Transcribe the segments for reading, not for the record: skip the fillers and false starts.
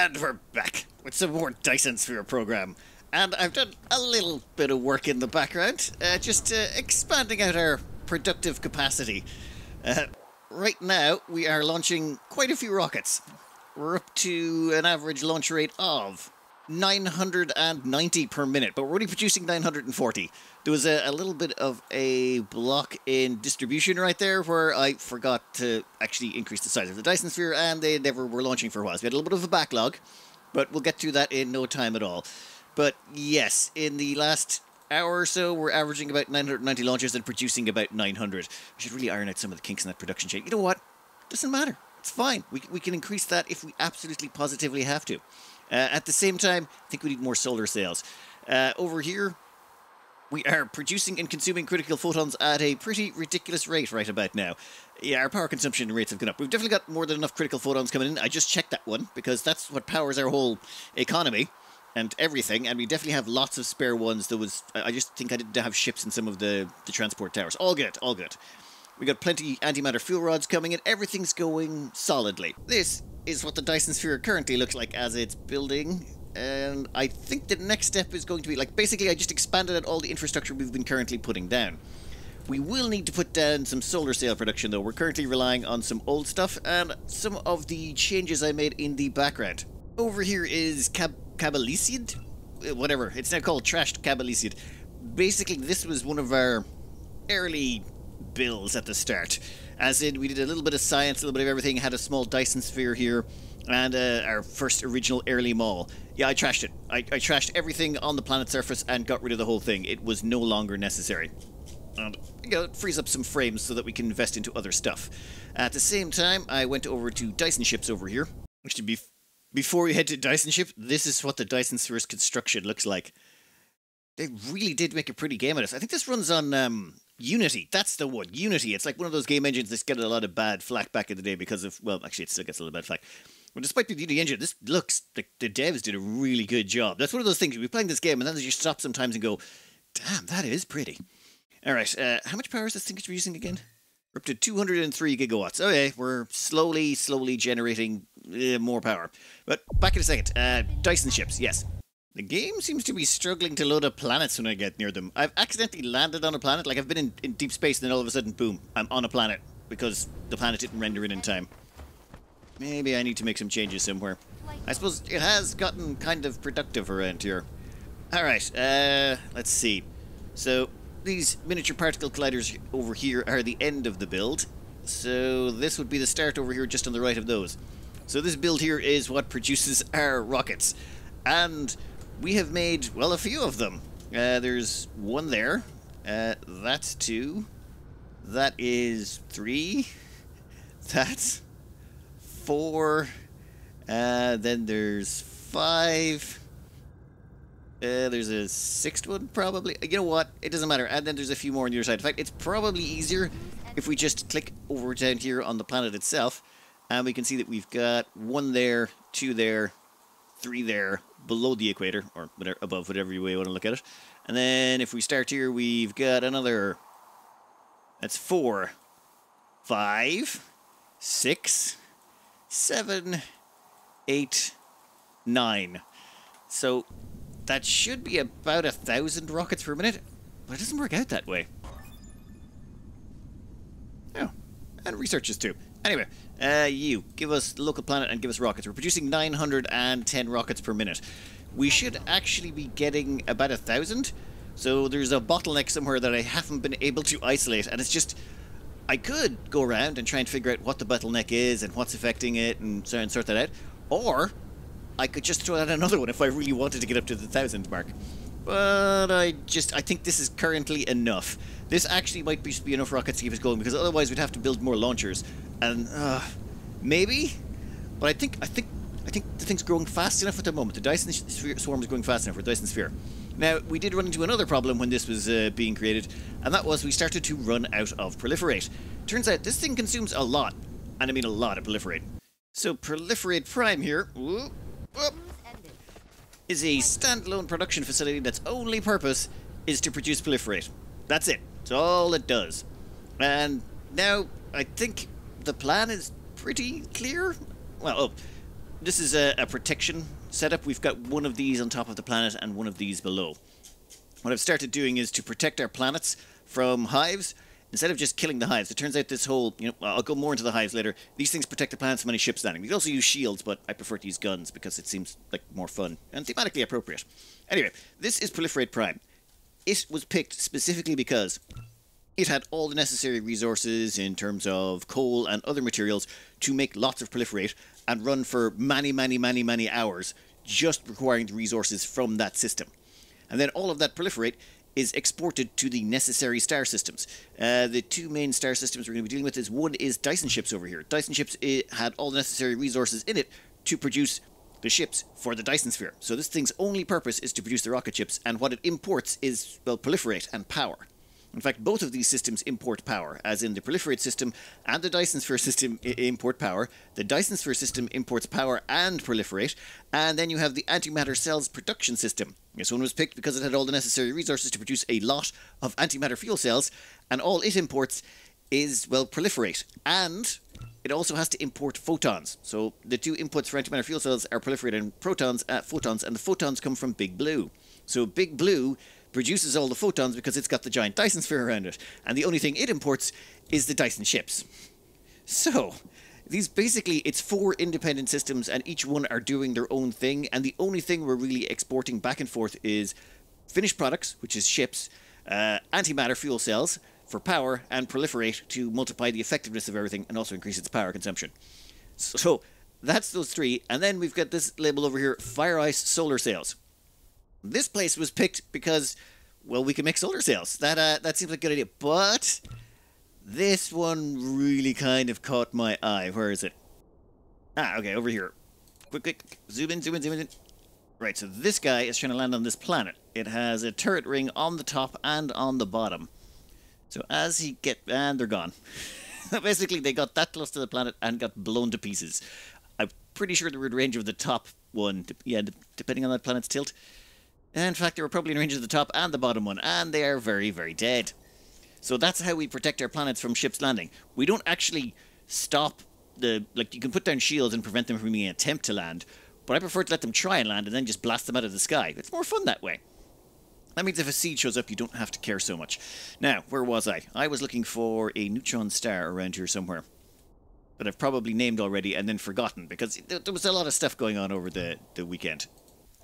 And we're back with some more Dyson Sphere Program. And I've done a little bit of work in the background, just expanding out our productive capacity. Right now, we are launching quite a few rockets. We're up to an average launch rate of 990 per minute, but we're only producing 940. There was a little bit of a block in distribution right there where I forgot to actually increase the size of the Dyson Sphere, and they never were launching for a while. So we had a little bit of a backlog, but we'll get through that in no time at all. But yes, in the last hour or so, we're averaging about 990 launches and producing about 900. We should really iron out some of the kinks in that production chain. You know what? Doesn't matter. It's fine. We can increase that if we absolutely positively have to. At the same time, I think we need more solar cells. Over here, we are producing and consuming critical photons at a pretty ridiculous rate right about now. Yeah, our power consumption rates have gone up. We've definitely got more than enough critical photons coming in. I just checked that one, because that's what powers our whole economy and everything, and we definitely have lots of spare ones. I just think I didn't have ships in some of the transport towers. All good, all good. We got plenty antimatter fuel rods coming in. Everything's going solidly. This is what the Dyson Sphere currently looks like as it's building. And I think the next step is going to be, like, basically I just expanded out all the infrastructure we've been currently putting down. We will need to put down some solar cell production, though. We're currently relying on some old stuff and some of the changes I made in the background. Over here is Cabaliciad? Whatever. It's now called Trashed Cabaliciad. Basically, this was one of our early builds at the start. As in, we did a little bit of science, a little bit of everything, had a small Dyson Sphere here, and our first original early mall. Yeah, I trashed it. I trashed everything on the planet's surface and got rid of the whole thing. It was no longer necessary. And, you know, it frees up some frames so that we can invest into other stuff. At the same time, I went over to Dyson ships over here. Actually, before we head to Dyson ship, this is what the Dyson Sphere's construction looks like. They really did make a pretty game of this. I think this runs on Unity. That's the one. Unity. It's like one of those game engines that's getting a lot of bad flack back in the day because of, well, actually it still gets a little bad flack. But despite the Unity engine, this looks like the devs did a really good job. That's one of those things, you'll be playing this game and then you stop sometimes and go, damn, that is pretty. Alright, how much power is this thing producing again? We're up to 203 gigawatts. Okay, we're slowly generating more power. But back in a second. Dyson ships, yes. The game seems to be struggling to load up planets when I get near them. I've accidentally landed on a planet, like I've been in deep space and then all of a sudden, boom, I'm on a planet because the planet didn't render in time. Maybe I need to make some changes somewhere. I suppose it has gotten kind of productive around here. Alright, let's see. So, these miniature particle colliders over here are the end of the build. So, this would be the start over here just on the right of those. So this build here is what produces our rockets. And we have made, well, a few of them. There's one there. That's two. That is three. That's four. Then there's five. There's a sixth one, probably. You know what? It doesn't matter. And then there's a few more on the other side. In fact, it's probably easier if we just click over down here on the planet itself. And we can see that we've got one there, two there, three there, below the equator, or whatever, above, whatever way you want to look at it. And then if we start here, we've got another, that's 4, 5, 6, 7, 8, 9. So that should be about 1,000 rockets per minute, but it doesn't work out that way. Oh, and researchers too. Anyway, you, give us the local planet and give us rockets. We're producing 910 rockets per minute. We should actually be getting about 1,000. So there's a bottleneck somewhere that I haven't been able to isolate. And it's just, I could go around and try and figure out what the bottleneck is and what's affecting it and sort that out. Or I could just throw out another one if I really wanted to get up to the 1,000 mark. But I think this is currently enough. This actually might just be enough rockets to keep us going, because otherwise we'd have to build more launchers. And, maybe? But I think the thing's growing fast enough at the moment. The Dyson Sphere swarm is growing fast enough for Dyson Sphere. Now, we did run into another problem when this was being created, and that was we started to run out of proliferate. Turns out this thing consumes a lot, and I mean a lot of proliferate. So Proliferate Prime here is a standalone production facility that's only purpose is to produce proliferate. That's it. That's all it does. And now I think the plan is pretty clear. Well, this is a protection setup. We've got one of these on top of the planet and one of these below. What I've started doing is to protect our planets from hives. Instead of just killing the hives, it turns out this whole, I'll go more into the hives later. These things protect the planets from any ships landing. We can also use shields, but I prefer to use guns because it seems like more fun and thematically appropriate. Anyway, this is Proliferate Prime. It was picked specifically because it had all the necessary resources in terms of coal and other materials to make lots of Proliferate and run for many hours, just requiring the resources from that system. And then all of that Proliferate is exported to the necessary star systems. The two main star systems we're going to be dealing with is one is Dyson ships over here. Dyson ships, it had all the necessary resources in it to produce the ships for the Dyson Sphere. So this thing's only purpose is to produce the rocket ships, and what it imports is, well, Proliferate and power. In fact, both of these systems import power, as in the Proliferate system and the Dyson Sphere system import power. The Dyson Sphere system imports power and Proliferate, and then you have the antimatter cells production system. This one was picked because it had all the necessary resources to produce a lot of antimatter fuel cells, and all it imports is, well, Proliferate. And it also has to import photons. So the two inputs for antimatter fuel cells are Proliferate and photons, and the photons come from Big Blue. So Big Blue produces all the photons because it's got the giant Dyson Sphere around it, and the only thing it imports is the Dyson ships. So these basically, it's 4 independent systems, and each one are doing their own thing, and the only thing we're really exporting back and forth is finished products, which is ships, antimatter fuel cells for power, and Proliferate to multiply the effectiveness of everything and also increase its power consumption. So that's those 3, and then we've got this label over here, Fire Ice Solar Sails. This place was picked because, well, we can make solar sails. That seems like a good idea. But this one really kind of caught my eye. Where is it? Okay, over here. Quick. Zoom in. Right, so this guy is trying to land on this planet. It has a turret ring on the top and on the bottom. So as he and they're gone. Basically, they got that close to the planet and got blown to pieces. I'm pretty sure they were in range of the top one. Yeah, depending on that planet's tilt. In fact, they were probably in range of the top and the bottom one, and they are very dead. So that's how we protect our planets from ships landing. We don't actually stop you can put down shields and prevent them from being an attempt to land, but I prefer to let them try and land and then just blast them out of the sky. It's more fun that way. That means if a seed shows up, you don't have to care so much. Now, where was I? I was looking for a neutron star around here somewhere that I've probably named already and then forgotten, because there was a lot of stuff going on over the weekend.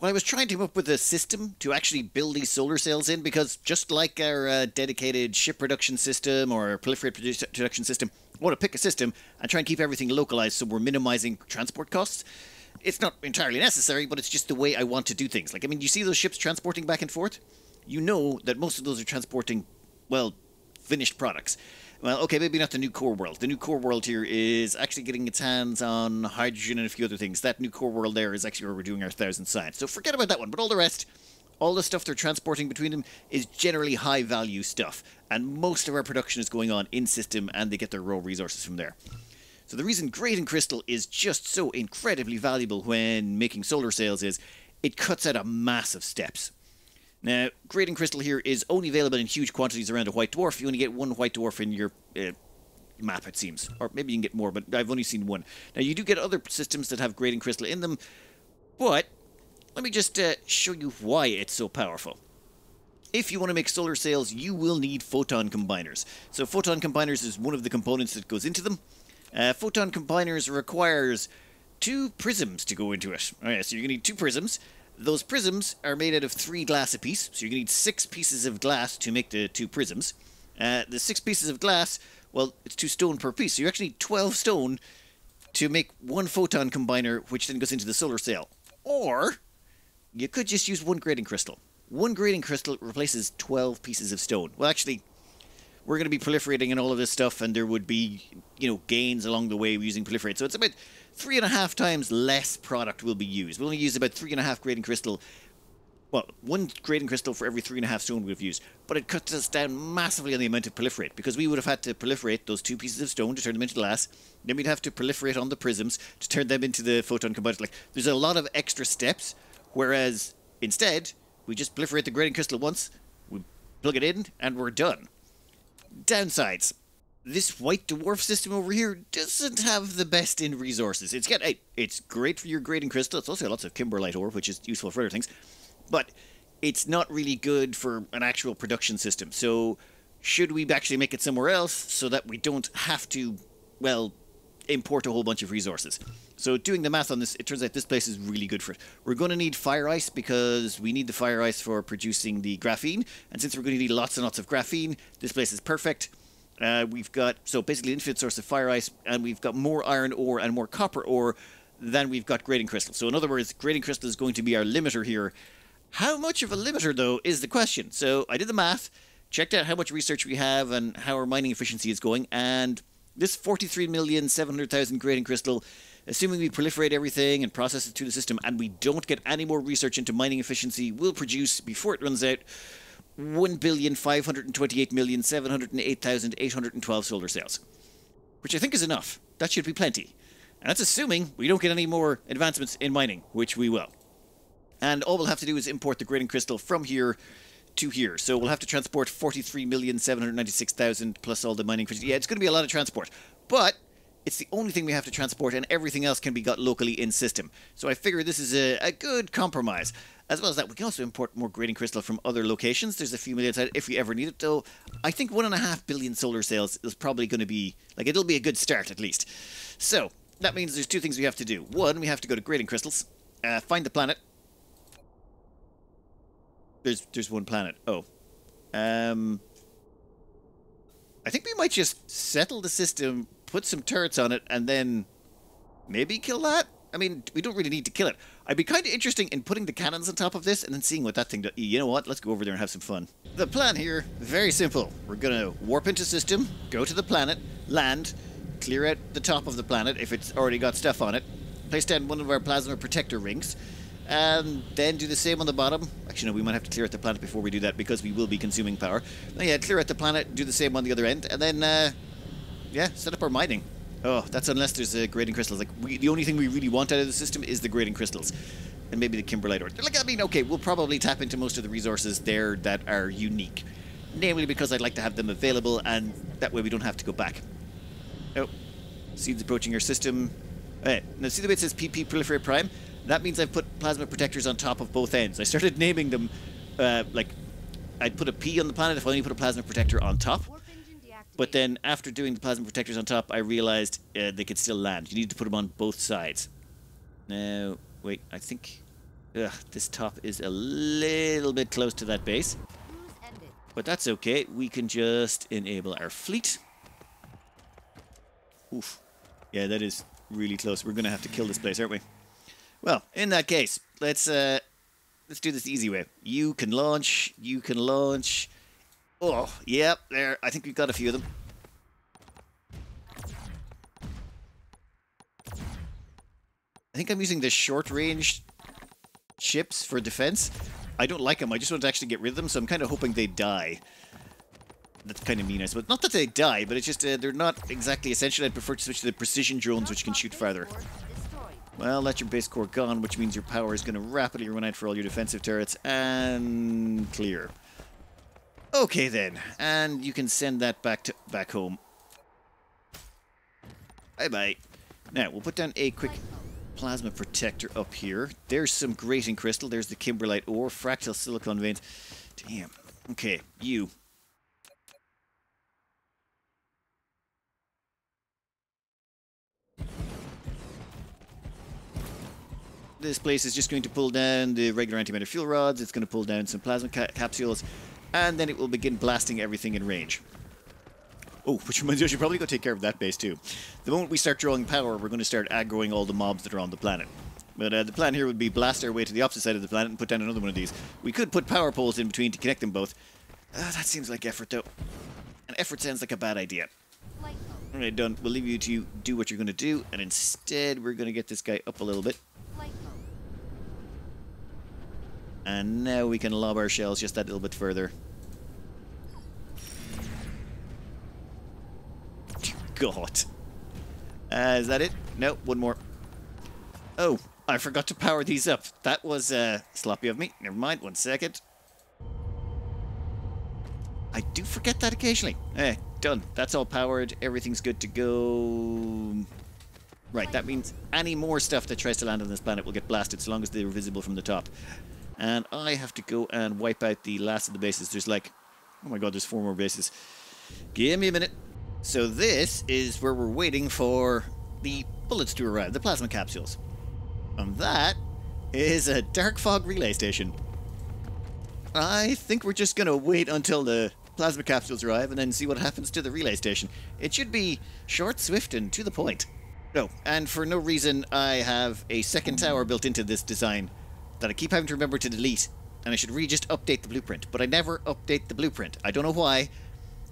Well, I was trying to come up with a system to actually build these solar sails in, because just like our dedicated ship production system or our proliferate production system, I want to pick a system and try and keep everything localized so we're minimizing transport costs. It's not entirely necessary, but it's just the way I want to do things. Like, I mean, you see those ships transporting back and forth? You know that most of those are transporting, well, finished products. Well, okay, maybe not the new core world. The new core world here is actually getting its hands on hydrogen and a few other things. That new core world there is actually where we're doing our 1000 science. So forget about that one, but all the rest, all the stuff they're transporting between them is generally high-value stuff. And most of our production is going on in-system, and they get their raw resources from there. So the reason Graydon Crystal is just so incredibly valuable when making solar sails is it cuts out a massive steps. Now, Graydon Crystal here is only available in huge quantities around a white dwarf. You only get one white dwarf in your map, it seems. Or maybe you can get more, but I've only seen one. Now, you do get other systems that have Graydon Crystal in them, but let me just show you why it's so powerful. If you want to make solar sails, you will need photon combiners. So photon combiners is one of the components that goes into them. Photon combiners requires 2 prisms to go into it. Alright, so you're going to need 2 prisms. Those prisms are made out of 3 glass apiece, so you're going to need 6 pieces of glass to make the 2 prisms. The 6 pieces of glass, well, it's 2 stone per piece, so you actually need 12 stone to make 1 photon combiner, which then goes into the solar sail. Or, you could just use 1 Graydon Crystal. 1 Graydon Crystal replaces 12 pieces of stone. Well, actually, we're going to be proliferating and all of this stuff, and there would be, gains along the way using proliferate. So it's about 3.5 times less product will be used. We'll only use about 3.5 Graydon Crystal. Well, 1 Graydon Crystal for every 3.5 stone we've used. But it cuts us down massively on the amount of proliferate, because we would have had to proliferate those 2 pieces of stone to turn them into glass. Then we'd have to proliferate on the prisms to turn them into the photon combiners. Like, there's a lot of extra steps, whereas instead, we just proliferate the Graydon Crystal once, we plug it in, and we're done. Downsides. This white dwarf system over here doesn't have the best in resources. It's great for your grading crystal. It's also got lots of kimberlite ore, which is useful for other things. But it's not really good for an actual production system. So should we actually make it somewhere else so that we don't have to, well, import a whole bunch of resources? So doing the math on this, it turns out this place is really good for it. We're going to need fire ice because we need the fire ice for producing the graphene. And since we're going to need lots and lots of graphene, this place is perfect. We've got, so basically an infinite source of fire ice, and we've got more iron ore and more copper ore than we've got grading crystal. So in other words, grading crystal is going to be our limiter here. How much of a limiter, though, is the question. So I did the math, checked out how much research we have and how our mining efficiency is going, and this 43,700,000 grading crystal, assuming we proliferate everything and process it through the system and we don't get any more research into mining efficiency, will produce, before it runs out, 1,528,708,812 solar cells. Which I think is enough. That should be plenty. And that's assuming we don't get any more advancements in mining, which we will. And all we'll have to do is import the grading crystal from here to here. So we'll have to transport 43,796,000 plus all the mining. Yeah, it's going to be a lot of transport. But it's the only thing we have to transport, and everything else can be got locally in system. So I figure this is a good compromise. As well as that, we can also import more grading crystal from other locations. There's a few million outside if we ever need it, though. I think 1.5 billion solar cells is probably going to be, like, it'll be a good start at least. So that means there's two things we have to do. One, we have to go to grading crystals, find the planet. There's one planet. Oh. I think we might just settle the system, put some turrets on it, and then maybe kill that? I mean, we don't really need to kill it. I'd be kind of interested in putting the cannons on top of this and then seeing what that thing does. You know what? Let's go over there and have some fun. The plan here, very simple. We're going to warp into system, go to the planet, land, clear out the top of the planet if it's already got stuff on it, place down one of our plasma protector rings, and then do the same on the bottom. Actually, no, we might have to clear out the planet before we do that because we will be consuming power. But yeah, clear out the planet, do the same on the other end, and then, yeah, set up our mining. Oh, that's unless there's grading crystals. Like, the only thing we really want out of the system is the grading crystals. And maybe the kimberlite ore. Like, I mean, okay, we'll probably tap into most of the resources there that are unique. Namely because I'd like to have them available, and that way we don't have to go back. Oh, seeds approaching our system. Now, see the way it says PP proliferate prime? That means I've put plasma protectors on top of both ends. I started naming them, like, I'd put a P on the planet if I only put a plasma protector on top. But then, after doing the plasma protectors on top, I realized they could still land. You need to put them on both sides. Now, wait, I think this top is a little bit close to that base. But that's okay. We can just enable our fleet. Oof. Yeah, that is really close. We're going to have to kill this place, aren't we? Well, in that case, let's do this the easy way. You can launch. You can launch. Oh, yep, there. I think we've got a few of them. I think I'm using the short-range ships for defense. I don't like them. I just want to actually get rid of them, so I'm kind of hoping they die. That's kind of mean, I suppose. Not that they die, but it's just they're not exactly essential. I'd prefer to switch to the precision drones, which can shoot farther. Well, that's your base core gone, which means your power is going to rapidly run out for all your defensive turrets. And clear. Okay then, and you can send that back home. Bye-bye. Now, we'll put down a quick plasma protector up here. There's some grating crystal. There's the kimberlite ore, fractal silicon veins. Damn. Okay, you. This place is just going to pull down the regular antimatter fuel rods. It's going to pull down some plasma capsules. And then it will begin blasting everything in range. Oh, which reminds me, I should probably go take care of that base too. The moment we start drawing power, we're going to start aggroing all the mobs that are on the planet. But the plan here would be blast our way to the opposite side of the planet and put down another one of these. We could put power poles in between to connect them both. That seems like effort though. And effort sounds like a bad idea. Alright, done. We'll leave you to do what you're going to do. And instead, we're going to get this guy up a little bit. And now we can lob our shells just that little bit further. God. Is that it? No, one more. Oh, I forgot to power these up. That was sloppy of me. Never mind, 1 second. I do forget that occasionally. done. That's all powered. Everything's good to go. Right, that means any more stuff that tries to land on this planet will get blasted so long as they're visible from the top. And I have to go and wipe out the last of the bases. There's like, oh my god, there's 4 more bases. Give me a minute. So this is where we're waiting for the bullets to arrive, the plasma capsules. And that is a dark fog relay station. I think we're just going to wait until the plasma capsules arrive and then see what happens to the relay station. It should be short, swift, and to the point. Oh, and for no reason, I have a second tower built into this design that I keep having to remember to delete, and I should really just update the blueprint. But I never update the blueprint. I don't know why,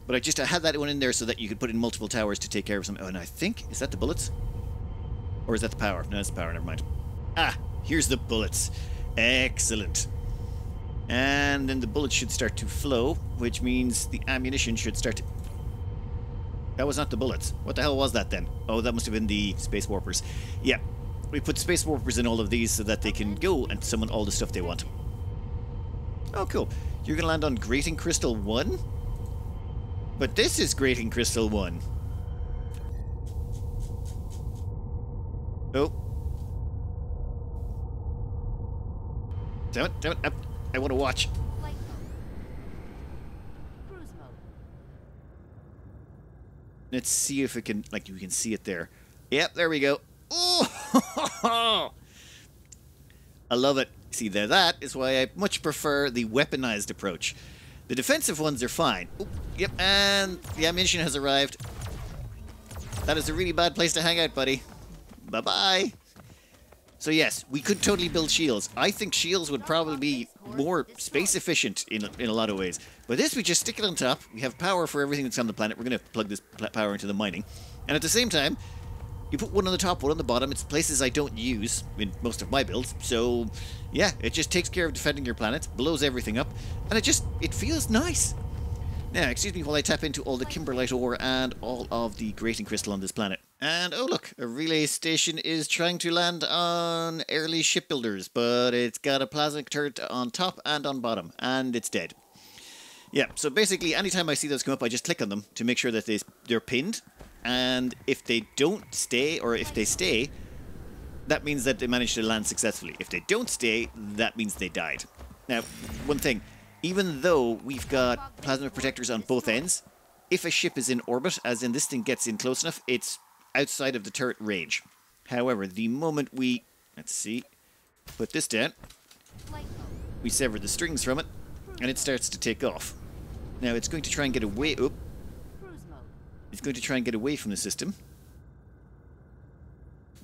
but I had that one in there so that you could put in multiple towers to take care of some. Oh, and I think, is that the bullets? Or is that the power? No, that's the power, never mind. Ah, here's the bullets. Excellent. And then the bullets should start to flow, which means the ammunition should start to... That was not the bullets. What the hell was that then? Oh, that must have been the space warpers. Yeah, we put space warpers in all of these so that they can go and summon all the stuff they want. Oh, cool. You're going to land on Grating Crystal 1? But this is Grating Crystal 1. Oh. Damn it. I want to watch. Let's see if it can, like, you can see it there. Yep, there we go. Oh! I love it. See, there, that is why I much prefer the weaponized approach. The defensive ones are fine. Oh, yep, and the ammunition has arrived. That is a really bad place to hang out, buddy. Bye-bye. So yes, we could totally build shields. I think shields would probably be more space efficient in a lot of ways. But this, we just stick it on top. We have power for everything that's on the planet. We're going to plug this power into the mining. And at the same time, you put one on the top, one on the bottom. It's places I don't use in most of my builds. So yeah, it just takes care of defending your planet, blows everything up, and it feels nice. Now, excuse me while I tap into all the kimberlite ore and all of the grating crystal on this planet. And oh look, a relay station is trying to land on early shipbuilders, but it's got a plasma turret on top and on bottom, and it's dead. Yeah, so basically anytime I see those come up, I just click on them to make sure that they're pinned, and if they don't stay, or if they stay, that means that they managed to land successfully. If they don't stay, that means they died. Now, one thing, even though we've got plasma protectors on both ends, if a ship is in orbit, as in this thing gets in close enough, it's outside of the turret range. However, the moment we, let's see, put this down, we sever the strings from it, and it starts to take off. Now it's going to try and get away. Oh, it's going to try and get away from the system.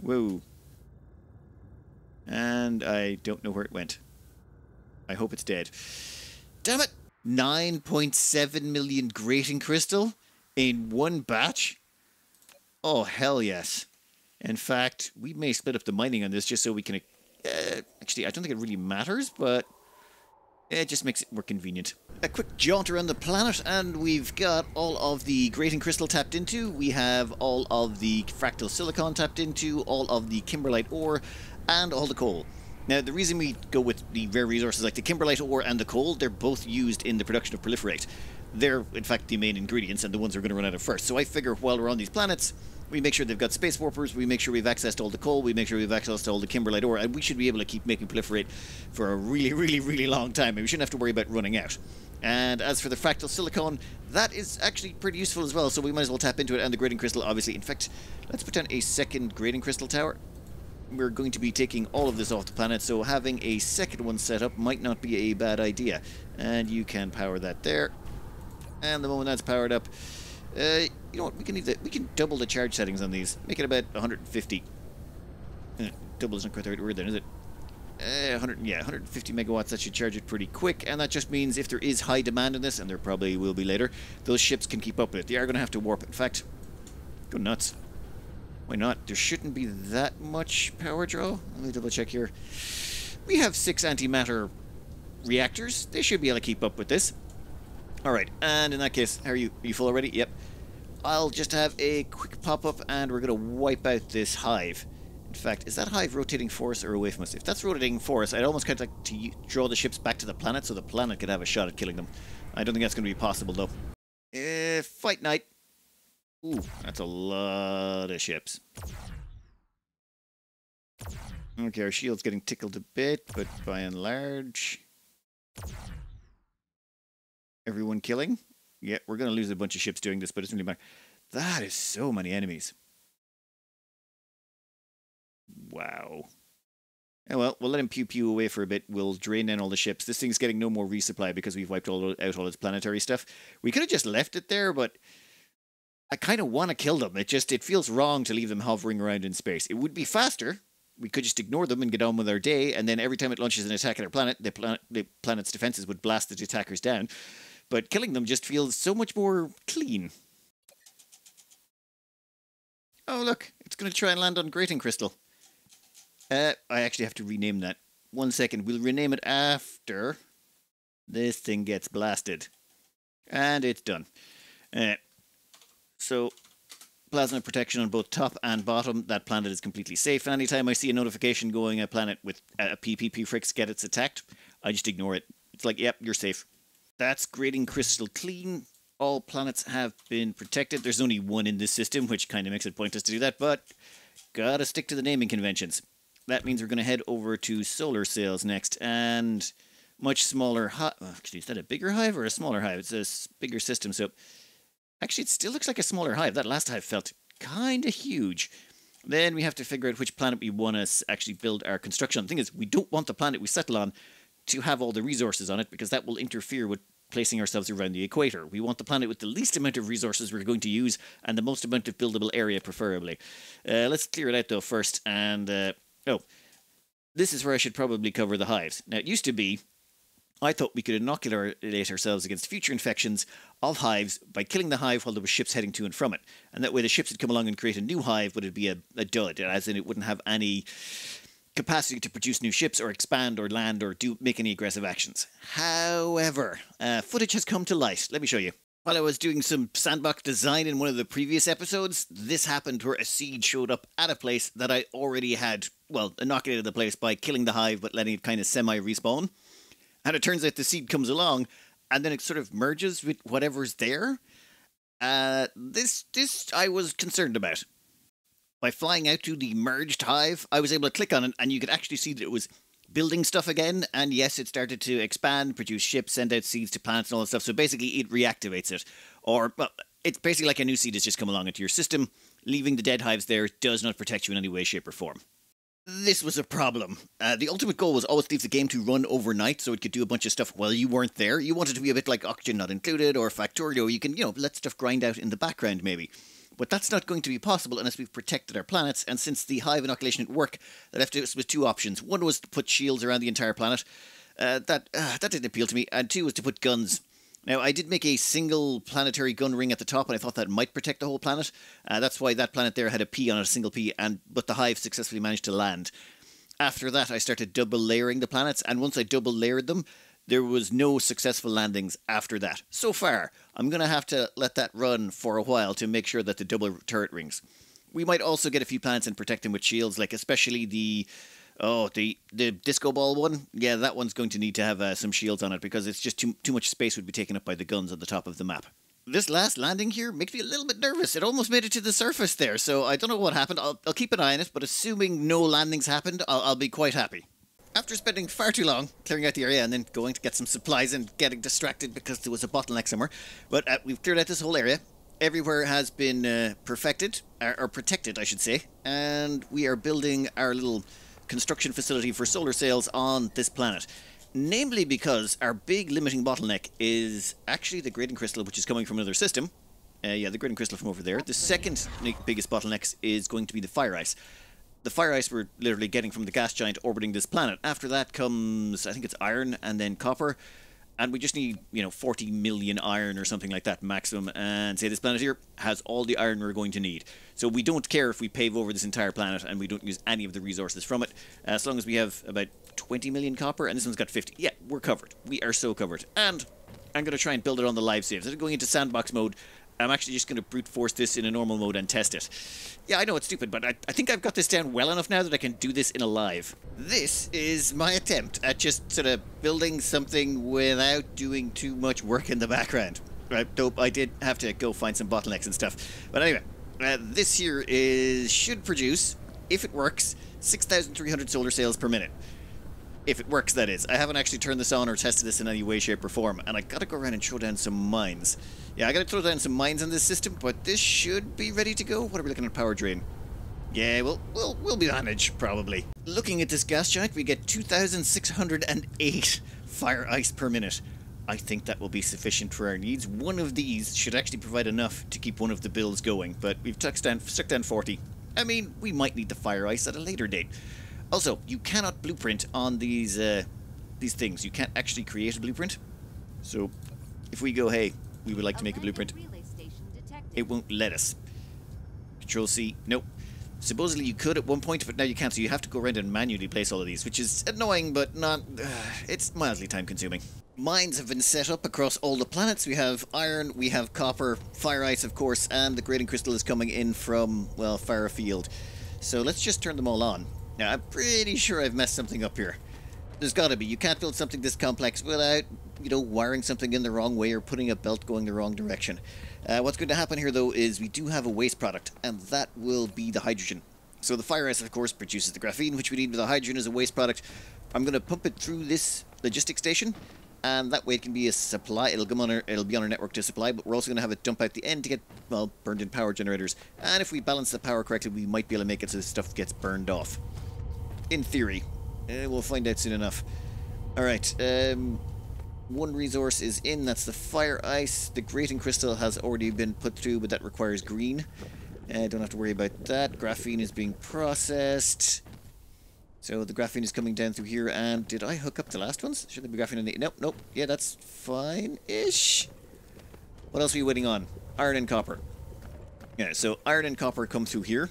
Whoa. And I don't know where it went. I hope it's dead. Damn it! 9.7 million grating crystal in one batch? Oh, hell yes. In fact, we may split up the mining on this just so we can... actually, I don't think it really matters, but it just makes it more convenient. A quick jaunt around the planet, and we've got all of the grating crystal tapped into. We have all of the fractal silicon tapped into, all of the kimberlite ore, and all the coal. Now, the reason we go with the rare resources like the kimberlite ore and the coal, they're both used in the production of proliferate. They're, in fact, the main ingredients and the ones we're going to run out of first. So I figure while we're on these planets, we make sure they've got space warpers, we make sure we've access to all the coal, we make sure we've access to all the kimberlite ore, and we should be able to keep making proliferate for a really, really, really long time, and we shouldn't have to worry about running out. And as for the fractal silicon, that is actually pretty useful as well, so we might as well tap into it, and the grating crystal, obviously. In fact, let's put down a second grating crystal tower. We're going to be taking all of this off the planet, so having a second one set up might not be a bad idea. And you can power that there. And the moment that's powered up, you know what, we can double the charge settings on these. Make it about 150. Double isn't quite the right word then, is it? 150 megawatts, that should charge it pretty quick, and that just means if there is high demand in this, and there probably will be later, those ships can keep up with it. They are going to have to warp. In fact, go nuts. Why not? There shouldn't be that much power draw. Let me double check here. We have 6 antimatter reactors. They should be able to keep up with this. Alright, and in that case, how are you? Are you full already? Yep. I'll just have a quick pop-up, and we're going to wipe out this hive. In fact, is that hive rotating for us or away from us? If that's rotating for us, I'd almost kind of like to draw the ships back to the planet so the planet could have a shot at killing them. I don't think that's going to be possible, though. Fight night. Ooh, that's a lot of ships. Okay, our shield's getting tickled a bit, but by and large... Everyone killing? Yeah, we're going to lose a bunch of ships doing this, but it doesn't really matter. That is so many enemies. Wow. Oh, well, we'll let him pew-pew away for a bit. We'll drain in all the ships. This thing's getting no more resupply because we've wiped out all its planetary stuff. We could have just left it there, but I kind of want to kill them. It feels wrong to leave them hovering around in space. It would be faster. We could just ignore them and get on with our day, and then every time it launches an attack at our planet, the planet's defenses would blast the attackers down. But killing them just feels so much more clean. Oh, look. It's going to try and land on Grating Crystal. I actually have to rename that. 1 second. We'll rename it after this thing gets blasted. And it's done. So, plasma protection on both top and bottom. That planet is completely safe. And anytime I see a notification going a planet with a PP prefix gets attacked, I just ignore it. It's like, yep, you're safe. That's Grating Crystal clean. All planets have been protected. There's only one in this system, which kind of makes it pointless to do that, but gotta stick to the naming conventions. That means we're going to head over to solar sails next, and much smaller actually, is that a bigger hive or a smaller hive? It's a bigger system, so... Actually, it still looks like a smaller hive. That last hive felt kind of huge. Then we have to figure out which planet we want to actually build our construction on. The thing is, we don't want the planet we settle on to have all the resources on it, because that will interfere with placing ourselves around the equator. We want the planet with the least amount of resources we're going to use, and the most amount of buildable area, preferably. Let's clear it out, though, first, and... oh, this is where I should probably cover the hives. Now, it used to be, I thought we could inoculate ourselves against future infections of hives by killing the hive while there were ships heading to and from it. And that way the ships would come along and create a new hive, but it'd be a dud, as in it wouldn't have any capacity to produce new ships or expand or land or make any aggressive actions. However, footage has come to light. Let me show you. While I was doing some sandbox design in one of the previous episodes, this happened where a seed showed up at a place that I already had, well, inoculated the place by killing the hive but letting it kind of semi-respawn. And it turns out the seed comes along and then it sort of merges with whatever's there. This I was concerned about. By flying out to the merged hive, I was able to click on it and you could actually see that it was building stuff again, and yes, it started to expand, produce ships, send out seeds to planets and all that stuff, so basically it reactivates it. Or, well, it's basically like a new seed has just come along into your system. Leaving the dead hives there does not protect you in any way, shape or form. This was a problem. The ultimate goal was always to leave the game to run overnight so it could do a bunch of stuff while you weren't there. You wanted to be a bit like Oxygen Not Included or Factorio. You can, let stuff grind out in the background maybe. But that's not going to be possible unless we've protected our planets, and since the hive inoculation didn't work, that left us with two options. One was to put shields around the entire planet. That didn't appeal to me. And two was to put guns. Now, I did make a single planetary gun ring at the top, and I thought that might protect the whole planet. That's why that planet there had a P on it, a single P, but the hive successfully managed to land. After that, I started double layering the planets, and once I double layered them, there was no successful landings after that. So far, I'm going to have to let that run for a while to make sure that the double turret rings. We might also get a few planets and protect them with shields, like especially the disco ball one. Yeah, that one's going to need to have some shields on it because it's just too much space would be taken up by the guns on the top of the map. This last landing here makes me a little bit nervous. It almost made it to the surface there, so I don't know what happened. I'll keep an eye on it, but assuming no landings happened, I'll be quite happy. After spending far too long clearing out the area and then going to get some supplies and getting distracted because there was a bottleneck somewhere, but we've cleared out this whole area. Everywhere has been perfected, or protected, I should say, and we are building our little construction facility for solar sails on this planet. Namely because our big limiting bottleneck is actually the Grating Crystal, which is coming from another system. The Grating Crystal from over there. The second biggest bottleneck is going to be the fire ice. The fire ice we're literally getting from the gas giant orbiting this planet. After that comes, I think it's iron and then copper. And we just need, 40 million iron or something like that maximum. And say this planet here has all the iron we're going to need. So we don't care if we pave over this entire planet and we don't use any of the resources from it. As long as we have about 20 million copper, and this one's got 50. Yeah, we're covered. We are so covered. And I'm going to try and build it on the live save. Instead of going into sandbox mode, I'm actually just going to brute force this in a normal mode and test it. Yeah, I know it's stupid, but I think I've got this down well enough now that I can do this in a live. This is my attempt at just sort of building something without doing too much work in the background. Right, dope. I did have to go find some bottlenecks and stuff. But anyway, this here should produce, if it works, 6,300 solar cells per minute. If it works, that is. I haven't actually turned this on or tested this in any way, shape, or form, and I gotta go around and throw down some mines. Yeah, I gotta throw down some mines in this system, but this should be ready to go. What are we looking at? Power drain. Yeah, we'll be managed, probably. Looking at this gas giant, we get 2,608 fire ice per minute. I think that will be sufficient for our needs. One of these should actually provide enough to keep one of the builds going, but we've stuck down 40. I mean, we might need the fire ice at a later date. Also, you cannot blueprint on these things. You can't actually create a blueprint. So, if we go, hey, we would like to make a blueprint, it won't let us. Control C, nope. Supposedly you could at one point, but now you can't, so you have to go around and manually place all of these, which is annoying, but not... it's mildly time-consuming. Mines have been set up across all the planets. We have iron, we have copper, fire ice, of course, and the grading crystal is coming in from, well, far afield. So let's just turn them all on. Now, I'm pretty sure I've messed something up here. There's gotta be. You can't build something this complex without, you know, wiring something in the wrong way or putting a belt going the wrong direction. What's going to happen here, though, is we do have a waste product, and that will be the hydrogen. So the fire ice, of course, produces the graphene, which we need with the hydrogen as a waste product. I'm going to pump it through this logistics station, and that way it can be a supply. It'll be on our network to supply, but we're also going to have it dump out the end to get, well, burned in power generators. And if we balance the power correctly, we might be able to make it so this stuff gets burned off. In theory. We'll find out soon enough. Alright, one resource is in, that's the fire ice. The grating crystal has already been put through, but that requires green. Don't have to worry about that. Graphene is being processed. So the graphene is coming down through here, and did I hook up the last ones? Should there be graphene in the... Nope, nope. Yeah, that's fine-ish. What else are we waiting on? Iron and copper. Yeah, so iron and copper come through here,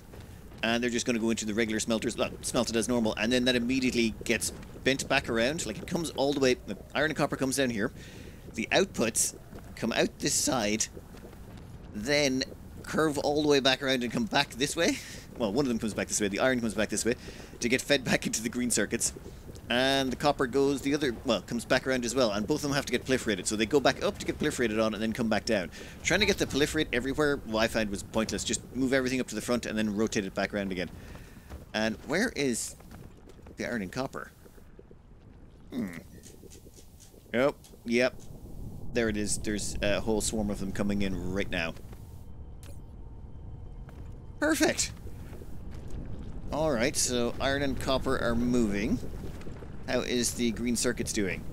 and they're just going to go into the regular smelters, well, smelted as normal, and then that immediately gets bent back around, like it comes all the way, the iron and copper comes down here, the outputs come out this side, then curve all the way back around and come back this way. Well, one of them comes back this way, the iron comes back this way, to get fed back into the green circuits, and the copper goes the other, well, comes back around as well, and both of them have to get proliferated, so they go back up to get proliferated on and then come back down. Trying to get the proliferate everywhere, well, I find was pointless. Just move everything up to the front and then rotate it back around again. And where is the iron and copper? Oh, yep. There it is. There's a whole swarm of them coming in right now. Perfect! Alright, so iron and copper are moving. How is the green circuits doing?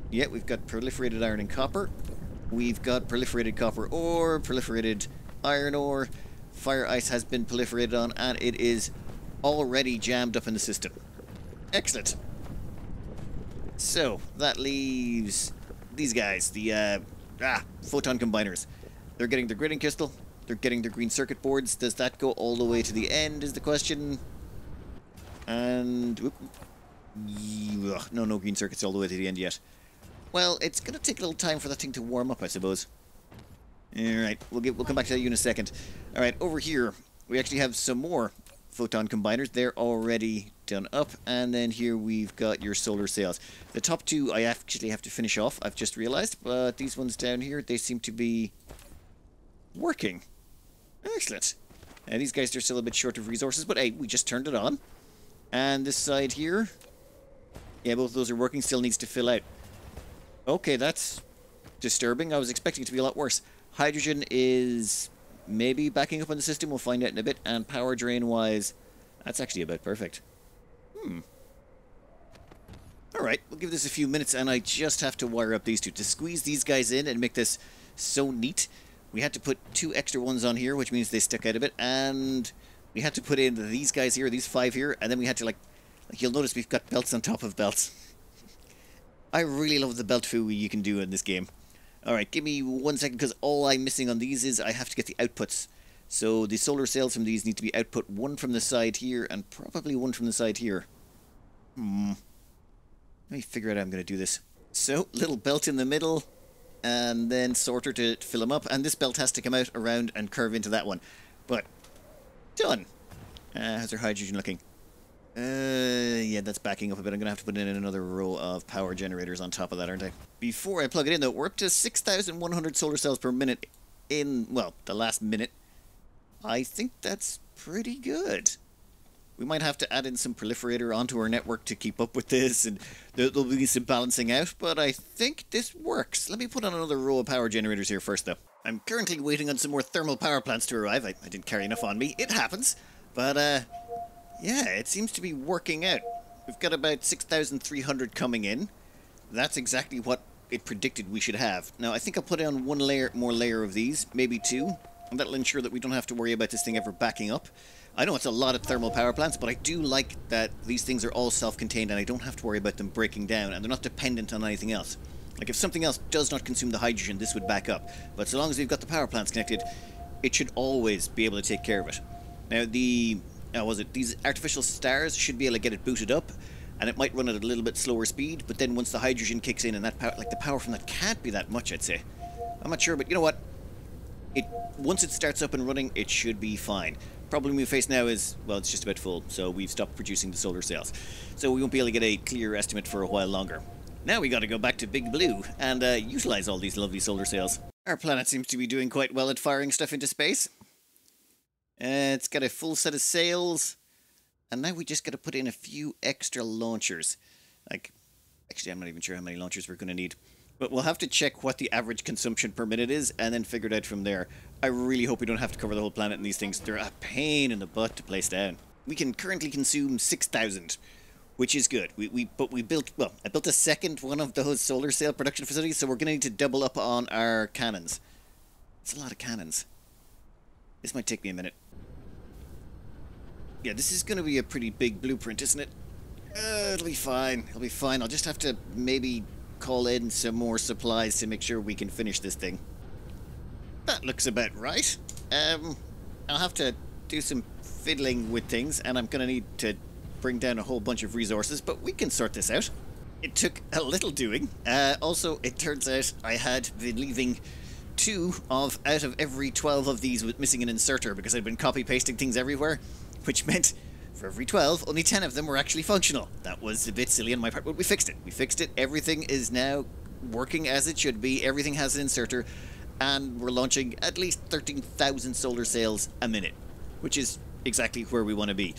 Yeah, we've got proliferated iron and copper. We've got proliferated copper ore, proliferated iron ore. Fire ice has been proliferated on, and it is already jammed up in the system. Excellent. So, that leaves these guys, the photon combiners. They're getting their grading crystal. They're getting their green circuit boards. Does that go all the way to the end, is the question. And... whoop. No green circuits all the way to the end yet. Well, it's going to take a little time for that thing to warm up, I suppose. Alright, we'll come back to that in a second. Alright, over here, we actually have some more photon combiners. They're already done up. And then here we've got your solar cells. The top two I actually have to finish off, I've just realized. But these ones down here, they seem to be working. Excellent. These guys are still a bit short of resources, but hey, we just turned it on. And this side here... yeah, both of those are working, still needs to fill out. Okay, that's disturbing. I was expecting it to be a lot worse. Hydrogen is maybe backing up on the system, we'll find out in a bit. And power drain-wise, that's actually about perfect. Alright, we'll give this a few minutes, and I just have to wire up these two. To squeeze these guys in and make this so neat, we had to put 2 extra ones on here, which means they stuck out a bit, and we had to put in these guys here, these 5 here, and then we had to, like you'll notice we've got belts on top of belts. I really love the belt foo you can do in this game. Alright, give me 1 second, because all I'm missing on these is I have to get the outputs. So the solar cells from these need to be output 1 from the side here, and probably 1 from the side here. Let me figure out how I'm going to do this. So, little belt in the middle, and then sorter to fill them up, and this belt has to come out around and curve into that one. But, done! How's our hydrogen looking? Yeah, that's backing up a bit. I'm going to have to put in another row of power generators on top of that, aren't I? Before I plug it in, though, we're up to 6,100 solar cells per minute in, well, the last minute. I think that's pretty good. We might have to add in some proliferator onto our network to keep up with this, and there'll be some balancing out, but I think this works. Let me put on another row of power generators here first, though. I'm currently waiting on some more thermal power plants to arrive. I didn't carry enough on me. It happens. But, yeah, it seems to be working out. We've got about 6,300 coming in. That's exactly what it predicted we should have. Now, I think I'll put on one more layer of these, maybe two, and that'll ensure that we don't have to worry about this thing ever backing up. I know it's a lot of thermal power plants, but I do like that these things are all self-contained and I don't have to worry about them breaking down, and they're not dependent on anything else. Like, if something else does not consume the hydrogen, this would back up. But so long as we've got the power plants connected, it should always be able to take care of it. Now, these artificial stars should be able to get it booted up, and it might run at a little bit slower speed, but then once the hydrogen kicks in, and that power, like the power from that can't be that much, I'd say. I'm not sure, but you know what? Once it starts up and running, it should be fine. Problem we face now is, well, it's just about full, so we've stopped producing the solar cells. So we won't be able to get a clear estimate for a while longer. Now we gotta go back to Big Blue and utilize all these lovely solar cells. Our planet seems to be doing quite well at firing stuff into space. It's got a full set of sails, and now we just gotta put in a few extra launchers. Like, actually, I'm not even sure how many launchers we're gonna need. But we'll have to check what the average consumption per minute is, and then figure it out from there. I really hope we don't have to cover the whole planet in these things. They're a pain in the butt to place down. We can currently consume 6,000, which is good. I built a second one of those solar cell production facilities, so we're going to need to double up on our cannons. It's a lot of cannons. This might take me a minute. Yeah, this is going to be a pretty big blueprint, isn't it? It'll be fine. It'll be fine. I'll just have to maybe call in some more supplies to make sure we can finish this thing. That looks about right. I'll have to do some fiddling with things, and I'm going to need to bring down a whole bunch of resources, but we can sort this out. It took a little doing. Also, it turns out I had been leaving 2 out of every 12 of these with missing an inserter because I'd been copy-pasting things everywhere, which meant for every 12, only 10 of them were actually functional. That was a bit silly on my part, but we fixed it. We fixed it. Everything is now working as it should be. Everything has an inserter, and we're launching at least 13,000 solar cells a minute, which is exactly where we want to be.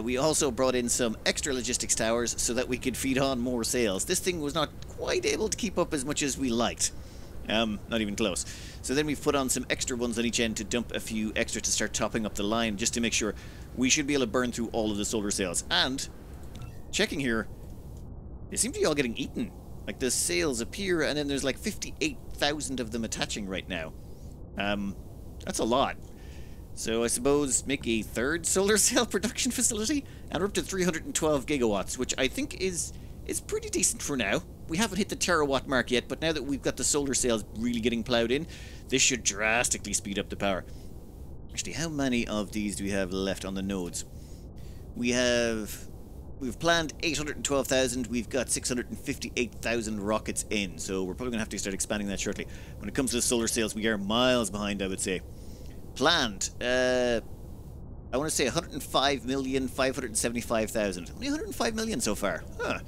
We also brought in some extra logistics towers so that we could feed on more sails. This thing was not quite able to keep up as much as we liked. Not even close. So then we've put on some extra ones on each end to dump a few extra to start topping up the line, just to make sure we should be able to burn through all of the solar cells. And, checking here, they seem to be all getting eaten. Like, the sails appear, and then there's like 58,000 of them attaching right now. That's a lot. So I suppose make a third solar cell production facility, and we're up to 312 gigawatts, which I think is pretty decent for now. We haven't hit the terawatt mark yet, but now that we've got the solar cells really getting ploughed in, this should drastically speed up the power. Actually, how many of these do we have left on the nodes? We've planned 812,000, we've got 658,000 rockets in, so we're probably going to have to start expanding that shortly. When it comes to the solar cells, we are miles behind, I would say. Planned, I want to say 105,575,000. Only 105 million so far. Huh.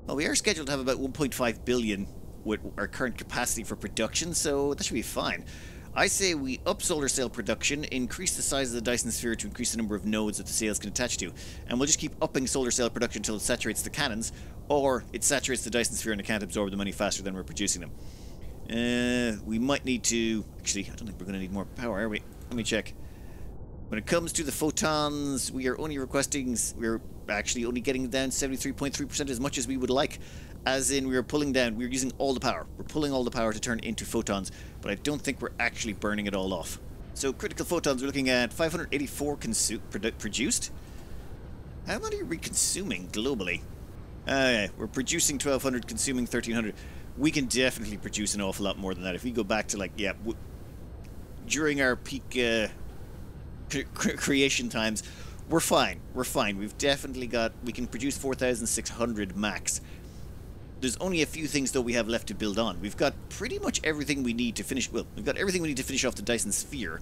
Well, we are scheduled to have about 1.5 billion with our current capacity for production, so that should be fine. I say we up solar cell production, increase the size of the Dyson Sphere to increase the number of nodes that the sails can attach to, and we'll just keep upping solar cell production until it saturates the cannons, or it saturates the Dyson Sphere and it can't absorb them any faster than we're producing them. We might need to... Actually, I don't think we're going to need more power, are we? Let me check. When it comes to the photons, we are only requesting... We're actually only getting down 73.3% as much as we would like. As in, we're using all the power. We're pulling all the power to turn into photons, but I don't think we're actually burning it all off. So, critical photons, we're looking at 584 produced. How many are we consuming globally? We're producing 1,200, consuming 1,300. We can definitely produce an awful lot more than that. If we go back to, like, during our peak creation times, we're fine. We're fine. We've definitely we can produce 4,600 max. There's only a few things, though, we have left to build on. We've got pretty much everything we need to finish... Well, we've got everything we need to finish off the Dyson Sphere.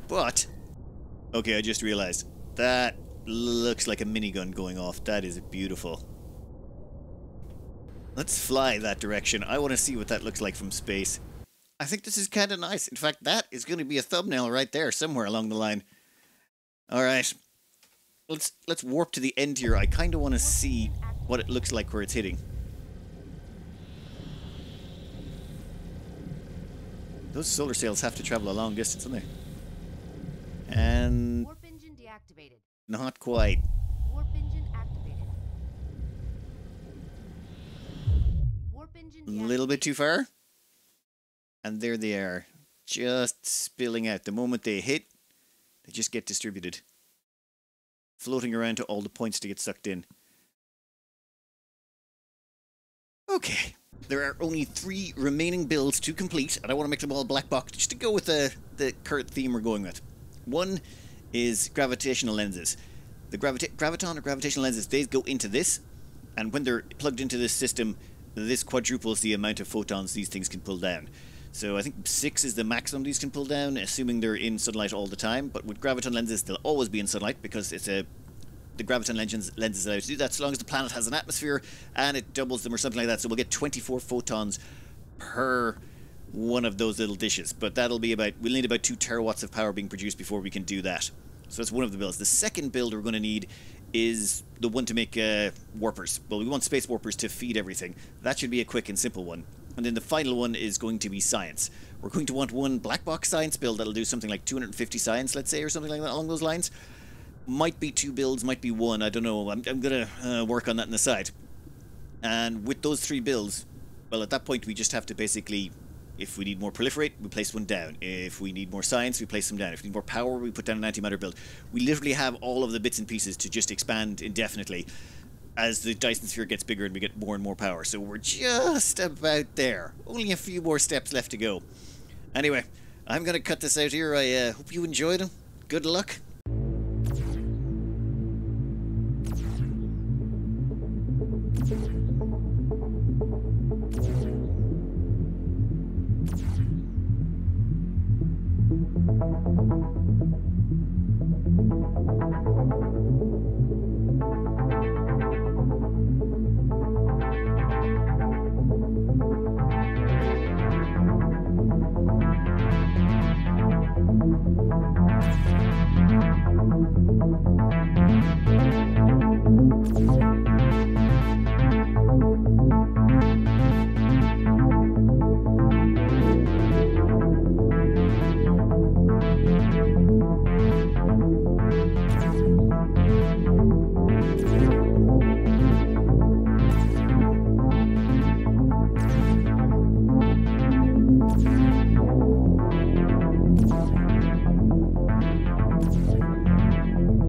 But... Okay, I just realized that looks like a minigun going off. That is beautiful. Let's fly that direction. I want to see what that looks like from space. I think this is kind of nice. In fact, that is going to be a thumbnail right there, somewhere along the line. All right. Let's warp to the end here. I kind of want to see what it looks like where it's hitting. Those solar sails have to travel a long distance, don't they? And Warp engine deactivated. not quite. Warp engine activated. Warp engine A deactivated. little bit too far. And there they are. Just spilling out. The moment they hit, they just get distributed. Floating around to all the points to get sucked in. Okay. There are only 3 remaining builds to complete, and I want to make them all black box just to go with the current theme we're going with. One is gravitational lenses. The graviton or gravitational lenses, they go into this, and when they're plugged into this system, this quadruples the amount of photons these things can pull down. So I think 6 is the maximum these can pull down, assuming they're in sunlight all the time. But with graviton lenses, they'll always be in sunlight because it's the graviton lenses allow you to do that so long as the planet has an atmosphere and it doubles them or something like that. So we'll get 24 photons per one of those little dishes. But that'll be we'll need about 2 terawatts of power being produced before we can do that. So that's one of the builds. The second build we're going to need is the one to make warpers. Well, we want space warpers to feed everything. That should be a quick and simple one. And then the final one is going to be science. We're going to want one black box science build that'll do something like 250 science, let's say, or something like that along those lines. Might be 2 builds, might be 1, I don't know. I'm going to work on that on the side. And with those 3 builds, well, at that point we just have to basically, if we need more proliferate, we place one down. If we need more science, we place them down. If we need more power, we put down an antimatter build. We literally have all of the bits and pieces to just expand indefinitely as the Dyson Sphere gets bigger and we get more and more power. So we're just about there. Only a few more steps left to go. Anyway, I'm going to cut this out here. I hope you enjoyed it. Good luck.